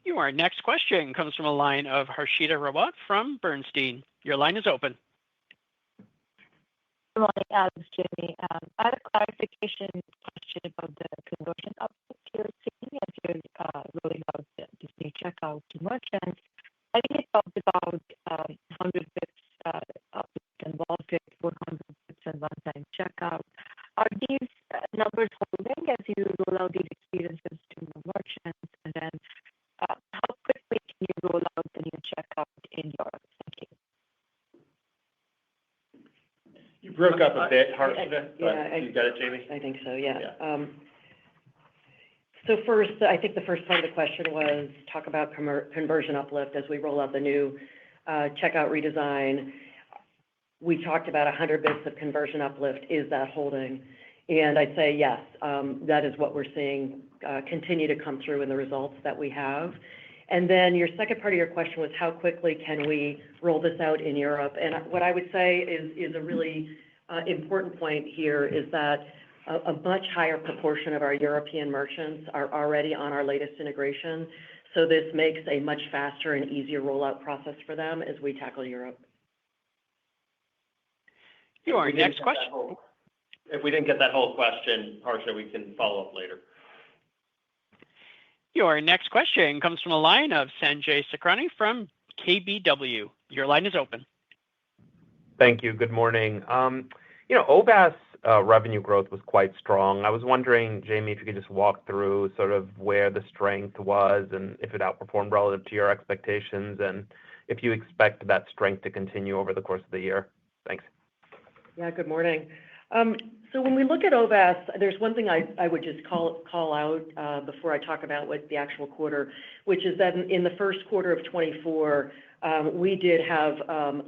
Your next question comes from a line of Harshita Rawat from Bernstein. Your line is open. Good morning, Alex, Jamie. I had a clarification question about the conversion uplift you're seeing as you're rolling out this new checkout to merchants. I think you talked about 100 basis points uplift in basket, 400 basis points and one-time checkout. Are these numbers holding as you roll out these experiences to merchants? And then how quickly can you roll out the new checkout in Europe? Thank you. You broke up a bit, Harshita. Yeah, you got it, Jamie? I think so, yeah. So first, I think the first part of the question was talk about conversion uplift as we roll out the new checkout redesign. We talked about 100 basis points of conversion uplift. Is that holding? And I'd say yes, that is what we're seeing continue to come through in the results that we have. And then your second part of your question was how quickly can we roll this out in Europe? And what I would say is a really important point here is that a much higher proportion of our European merchants are already on our latest integration. So this makes a much faster and easier rollout process for them as we tackle Europe. Your next question. If we didn't get that whole question, Harsha, we can follow up later. Your next question comes from a line of Sanjay Sakhrani from KBW. Your line is open. Thank you. Good morning. OVAS revenue growth was quite strong. I was wondering, Jamie, if you could just walk through sort of where the strength was and if it outperformed relative to your expectations and if you expect that strength to continue over the course of the year. Thanks. Yeah, good morning. So when we look at OVAS, there's one thing I would just call out before I talk about what the actual quarter, which is that in the first quarter of 24, we did have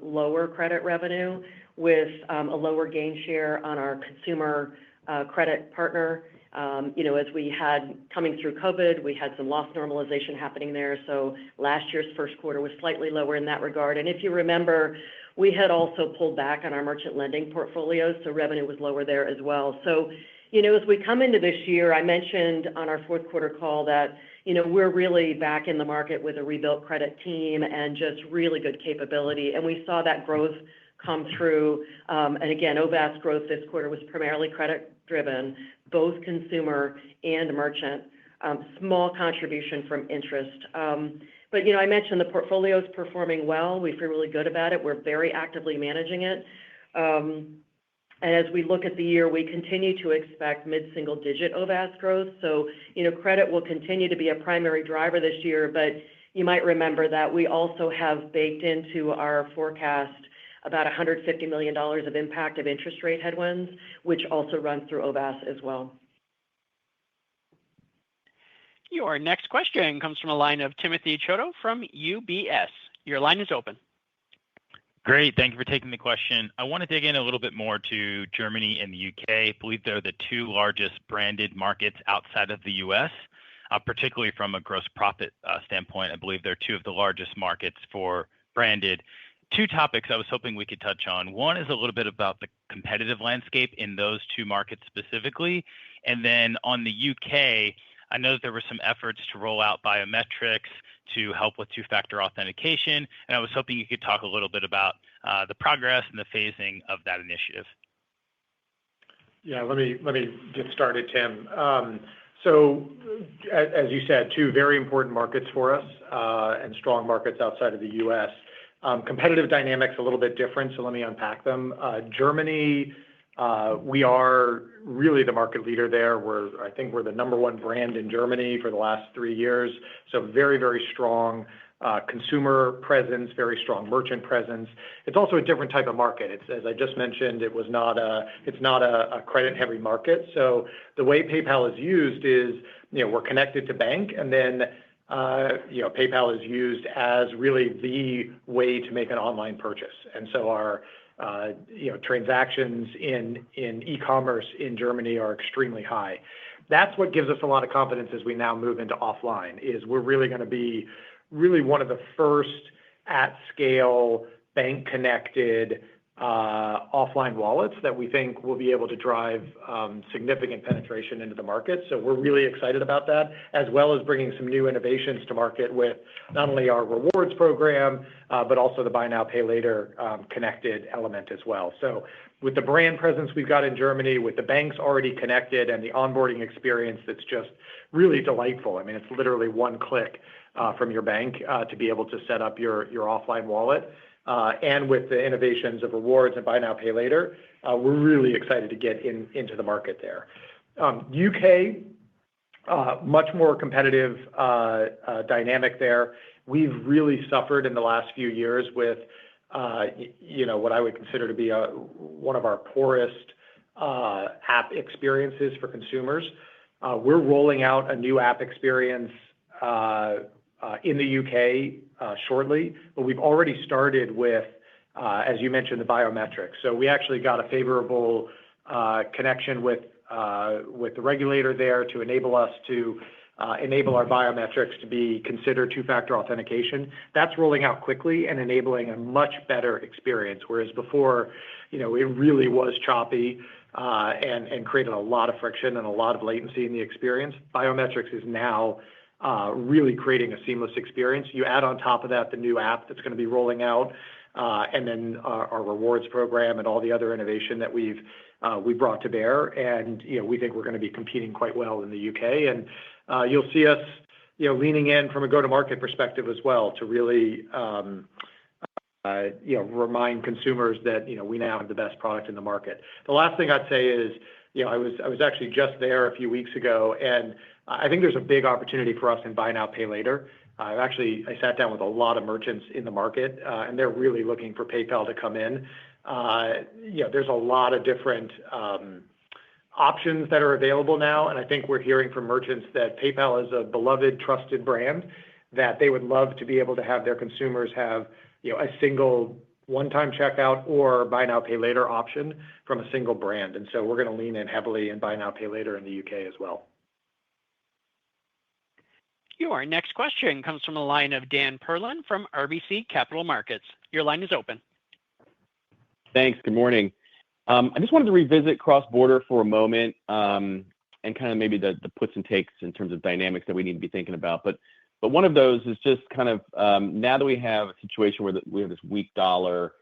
lower credit revenue with a lower gain share on our consumer credit partner. As we had coming through COVID, we had some loss normalization happening there. So last year's first quarter was slightly lower in that regard. And if you remember, we had also pulled back on our merchant lending portfolios, so revenue was lower there as well. So, as we come into this year, I mentioned on our fourth quarter call that, we're really back in the market with a rebuilt credit team and just really good capability. And we saw that growth come through. And again, OVAS growth this quarter was primarily credit driven, both consumer and merchant, small contribution from interest. But, I mentioned the portfolio is performing well. We feel really good about it. We're very actively managing it. And as we look at the year, we continue to expect mid-single digit OVAS growth. So, credit will continue to be a primary driver this year, but you might remember that we also have baked into our forecast about $150 million of impact of interest rate headwinds, which also runs through OVAS as well. Your next question comes from a line of Timothy Chiodo from UBS. Your line is open. Great. Thank you for taking the question. I want to dig in a little bit more to Germany and the UK. I believe they're the two largest branded markets outside of the US, particularly from a gross profit standpoint. I believe they're two of the largest markets for branded. Two topics I was hoping we could touch on. One is a little bit about the competitive landscape in those two markets specifically. And then on the UK, I know that there were some efforts to roll out biometrics to help with two-factor authentication. And I was hoping you could talk a little bit about the progress and the phasing of that initiative. Yeah, let me get started, Tim. So, as you said, two very important markets for us and strong markets outside of the U.S. Competitive dynamics a little bit different, so let me unpack them. Germany, we are really the market leader there. I think we're the number one brand in Germany for the last 3 years. So very, very strong consumer presence, very strong merchant presence. It's also a different type of market. As I just mentioned, it's not a credit-heavy market. So the way PayPal is used is, we're connected to bank, and then PayPal is used as really the way to make an online purchase. And so our transactions in e-commerce in Germany are extremely high. That's what gives us a lot of confidence as we now move into offline, is we're really going to be one of the first at-scale bank-connected offline wallets that we think will be able to drive significant penetration into the market. So we're really excited about that, as well as bringing some new innovations to market with not only our rewards program, but also the Buy Now, Pay Later connected element as well. So with the brand presence we've got in Germany, with the banks already connected and the onboarding experience that's just really delightful. I mean, it's literally one click from your bank to be able to set up your offline wallet. And with the innovations of rewards and Buy Now, Pay Later, we're really excited to get into the market there. UK, much more competitive dynamic there. We've really suffered in the last few years with what I would consider to be one of our poorest app experiences for consumers. We're rolling out a new app experience in the UK shortly, but we've already started with, as you mentioned, the biometrics. So we actually got a favorable connection with the regulator there to enable us to enable our biometrics to be considered two-factor authentication. That's rolling out quickly and enabling a much better experience, whereas before, it really was choppy and created a lot of friction and a lot of latency in the experience. Biometrics is now really creating a seamless experience. You add on top of that the new app that's going to be rolling out, and then our rewards program and all the other innovation that we brought to bear. And we think we're going to be competing quite well in the UK. And you'll see us leaning in from a go-to-market perspective as well to really remind consumers that we now have the best product in the market. The last thing I'd say is I was actually just there a few weeks ago, and I think there's a big opportunity for us in Buy Now, Pay Later. I sat down with a lot of merchants in the market, and they're really looking for PayPal to come in. There's a lot of different options that are available now, and I think we're hearing from merchants that PayPal is a beloved, trusted brand, that they would love to be able to have their consumers have a single one-time checkout or Buy Now, Pay Later option from a single brand. And so we're going to lean in heavily in Buy Now, Pay Later in the UK as well. Your next question comes from a line of Dan Perlin from RBC Capital Markets. Your line is open. Thanks. Good morning. I just wanted to revisit cross-border for a moment and kind of maybe the puts and takes in terms of dynamics that we need to be thinking about. But one of those is just kind of now that we have a situation where we have this weak dollar,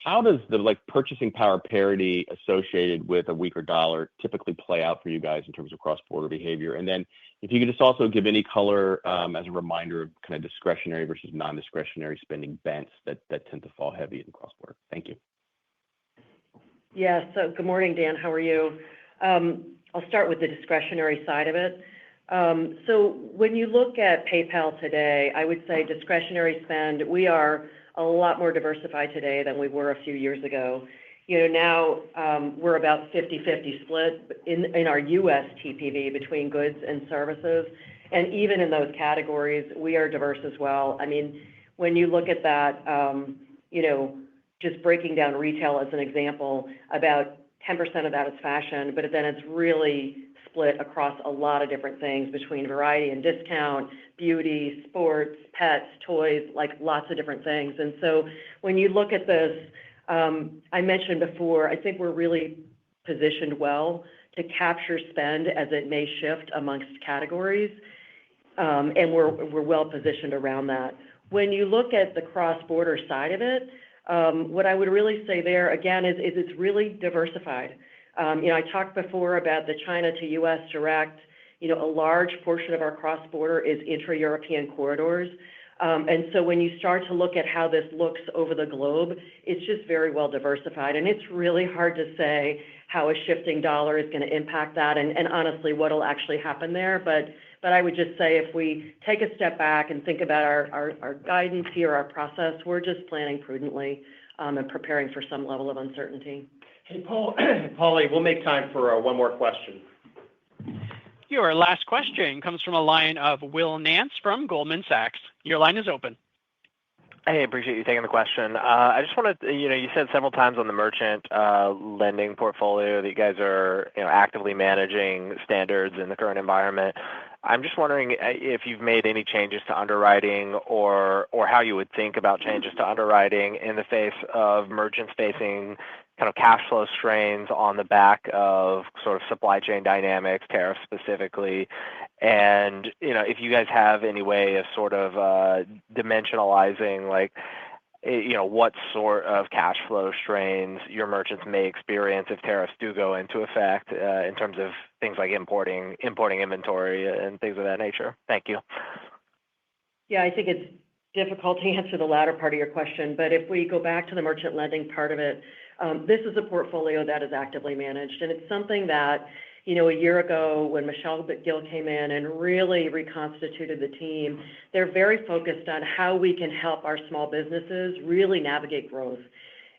how does the purchasing power parity associated with a weaker dollar typically play out for you guys in terms of cross-border behavior? And then if you could just also give any color as a reminder of kind of discretionary versus non-discretionary spending bents that tend to fall heavy in cross-border. Thank you. Yeah, so good morning, Dan. How are you? I'll start with the discretionary side of it. So when you look at PayPal today, I would say discretionary spend, we are a lot more diversified today than we were a few years ago. Now we're about 50-50 split in our U.S. TPV between goods and services. And even in those categories, we are diverse as well. I mean, when you look at that, just breaking down retail as an example, about 10% of that is fashion, but then it's really split across a lot of different things between variety and discount, beauty, sports, pets, toys, lots of different things. And so when you look at this, I mentioned before, I think we're really positioned well to capture spend as it may shift amongst categories. and we're well positioned around that. When you look at the cross-border side of it, what I would really say there, again, is it's really diversified. I talked before about the China to U.S. direct. A large portion of our cross-border is intra-European corridors. And so when you start to look at how this looks over the globe, it's just very well diversified. And it's really hard to say how a shifting dollar is going to impact that and honestly what will actually happen there. But I would just say if we take a step back and think about our guidance here, our process, we're just planning prudently and preparing for some level of uncertainty. Hey, Paulie, we'll make time for one more question. Your last question comes from a line of Will Nance from Goldman Sachs. Your line is open. Hey, appreciate you taking the question. I just wanted to, you said several times on the merchant lending portfolio that you guys are actively managing standards in the current environment. I'm just wondering if you've made any changes to underwriting or how you would think about changes to underwriting in the face of merchants facing kind of cash flow strains on the back of sort of supply chain dynamics, tariffs specifically. And, if you guys have any way of sort of dimensionalizing, what sort of cash flow strains your merchants may experience if tariffs do go into effect in terms of things like importing inventory and things of that nature. Thank you. Yeah, I think it's difficult to answer the latter part of your question, but if we go back to the merchant lending part of it, this is a portfolio that is actively managed, and it's something that, a year ago when Michelle Gill came in and really reconstituted the team, they're very focused on how we can help our small businesses really navigate growth.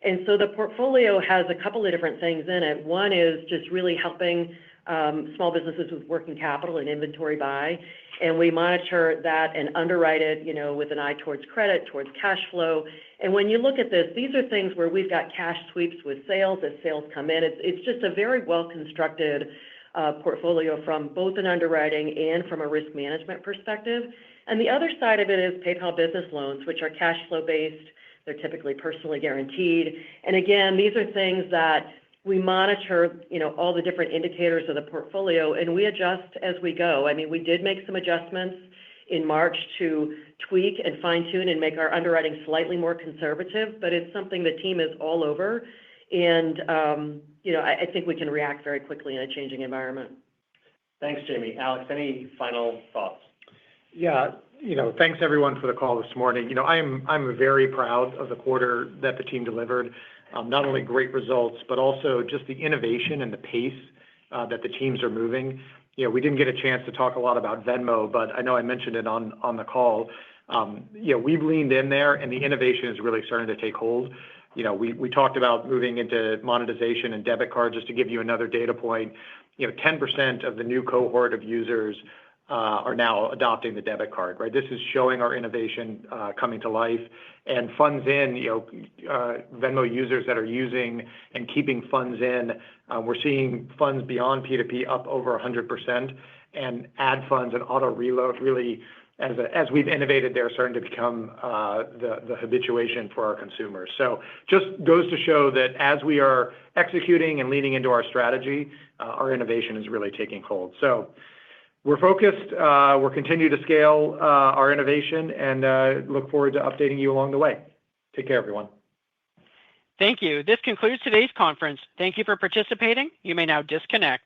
And so the portfolio has a couple of different things in it. One is just really helping small businesses with working capital and inventory buy. And we monitor that and underwrite it, with an eye towards credit, towards cash flow. And when you look at this, these are things where we've got cash sweeps with sales as sales come in. It's just a very well-constructed portfolio from both an underwriting and from a risk management perspective. And the other side of it is PayPal business loans, which are cash flow based. They're typically personally guaranteed. And again, these are things that we monitor, all the different indicators of the portfolio, and we adjust as we go. I mean, we did make some adjustments in March to tweak and fine-tune and make our underwriting slightly more conservative, but it's something the team is all over. And, I think we can react very quickly in a changing environment. Thanks, Jamie. Alex, any final thoughts? Yeah, thanks everyone for the call this morning. I'm very proud of the quarter that the team delivered. Not only great results, but also just the innovation and the pace that the teams are moving. We didn't get a chance to talk a lot about Venmo, but I know I mentioned it on the call. We've leaned in there, and the innovation is really starting to take hold. We talked about moving into monetization and debit card. Just to give you another data point, 10% of the new cohort of users are now adopting the debit card, right? This is showing our innovation coming to life. And funds in, Venmo users that are using and keeping funds in, we're seeing funds beyond P2P up over 100%, and add funds and auto reload really, as we've innovated, they're starting to become the habituation for our consumers. So just goes to show that as we are executing and leaning into our strategy, our innovation is really taking hold. So we're focused. We're continuing to scale our innovation and look forward to updating you along the way. Take care, everyone. Thank you. This concludes today's conference. Thank you for participating. You may now disconnect.